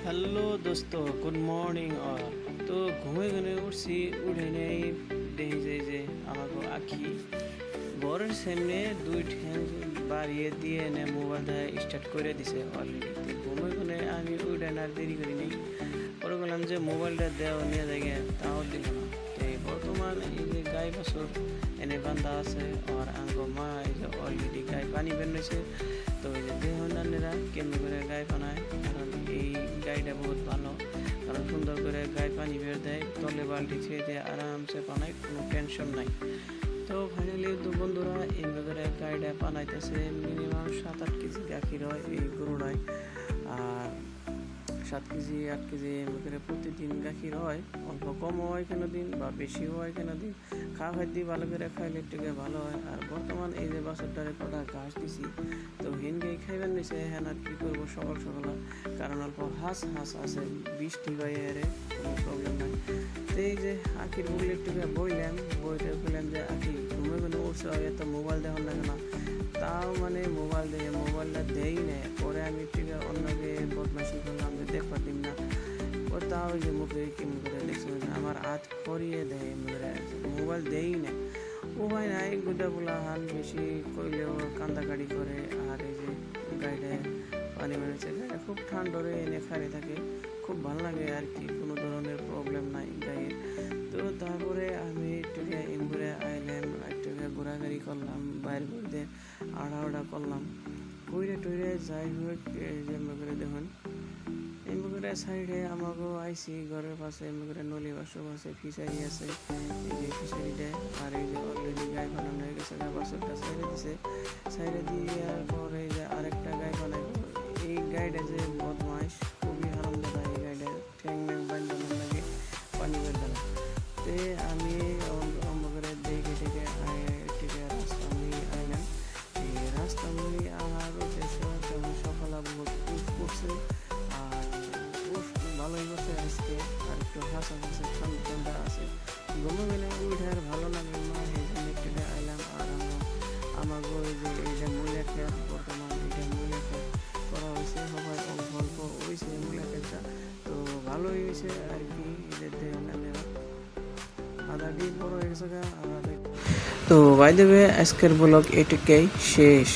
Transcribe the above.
Hello দোস্ত, good morning. তো ঘুমে উঠছি, উঠে নেই দেখি যে আমাকে আঁকি বরের সামনে দুই ঠ্যাং বাড়িয়ে দিয়ে এনে মোবাইল দেখা স্টার্ট করে দিছে অলরেডি। তো ঘুমে আমি উঠে না দেরি করি নেই, পরে বললাম যে মোবাইলটা দেওয়া নিয়ে যায়, তাও দিল না। তো বর্তমান এই যে গাই বছর এনে বান্ধা আছে আর আঙ্গ মা এই যে অলরেডি গায়ে পানি বেরোছে। তো ওই যে দেহনানীরা কেমনি করে গায়ে বানায়, কারণ এই গাইটা বহুত ভালো, কারণ সুন্দর করে গায়ে পানি বের দেয়, তলে বালতি ছেড়ে দিয়ে আরামসে বানায়, কোনো টেনশন নাই। তো ফাইনালি তো বন্ধুরা এইভাবে গাইটা বানাইতেছে। মিনিমাম 7-8 কেজি গাখির হয় এই গরুড়ায়, আর 7 কেজি 8 কেজি করে প্রতিদিন গাখির হয়। অল্প কম হয় কেন দিন বা বেশি হয় কেন দিন, খাওয়া দিয়ে ভালো করে খাইলে একটু ভালো হয়। আর বর্তমান এই যে বাছরটারে কটা ঘাস দিছি, তো হিনকে খাইবেন নিছে হ্যাঁ আর কী করবো সকাল সকাল, কারণ অল্প হাঁস আছে, বৃষ্টি বাইরে কোনো প্রবলেম নাই। তো এই যে আঁকির বললে একটু বইলাম, বইটা বললাম যে আঁকি ঘুমে উঠছে, এত মোবাইল দেখার লাগে না, তাও মানে মোবাইলটা দেই না। পরে আমি একটু অন্যকে বদমাশি করলাম যে দেখবার দিন না, ও তাও যে মুখে কেমন করে দেখছে আমার হাত করিয়ে দেয়, মোবাইল দেই না। ও ভাই না এই গুদা বলা হান বেশি কইলেও কান্দাকাড়ি করে। আর এই যে গাড়িটায় পানি মেরেছে, গাড়িটা খুব ঠান্ডরে এনে খাড়ে থাকে, খুব ভালো লাগে আর কি, কোনো ধরনের প্রবলেম নাই গাড়ির। তো তারপরে আমি একটু এমঘুরে আইলাম, একটু ঘোরাঘুরি করলাম, বাইরে ঘুরতে আড়া করলাম, কইরে টইরে যাই হোক। এই যে করে দেখুন এমনি সাইডে আমাকেও আইসি ঘরের পাশে এমনি নলি বাসক আছে, ফিশারি আছে, এই যে ফিশারি দেয়। আর এই যে অলরেডি গায়ে বানানো হয়ে গেছে, বাসকটা সাইডে দিছে, সাইডে দেওয়ার পরে এই যে আরেকটা গায়ে বানাইব। এই গাইডে যে বদমাইশ, খুবই আনন্দদায়ক এই গাইডে, ঠ্যাং ম্যাং বান্ধানোর লাগে পানি বেঁধে না। তো আমি অন্য করে দেখে রাস্তা নিয়ে আইলাম। এই রাস্তা নিয়ে আমার উদ্দেশ্য যেমন সকালে বহুত করছে, আর ভালোই বসে আজকে, আর একটু হাসা ঠান্ডা আছে, ঘুমে গেলে উঠে আর ভালো লাগে না, এই জন্য একটু আইলাম। আর আমাকে ওই যে এইটা মূলা খেত, বর্তমান এটা মূলা খেত করা হয়েছে, সবাই অল্প অল্প হয়েছে মূলা খেতটা, তো ভালোই হয়েছে আর কি। এদের দেওয়া আধা ডিম বড় হয়ে গেছে। তো বাই দ্য ওয়ে আজকের ব্লগ এটুকুই শেষ।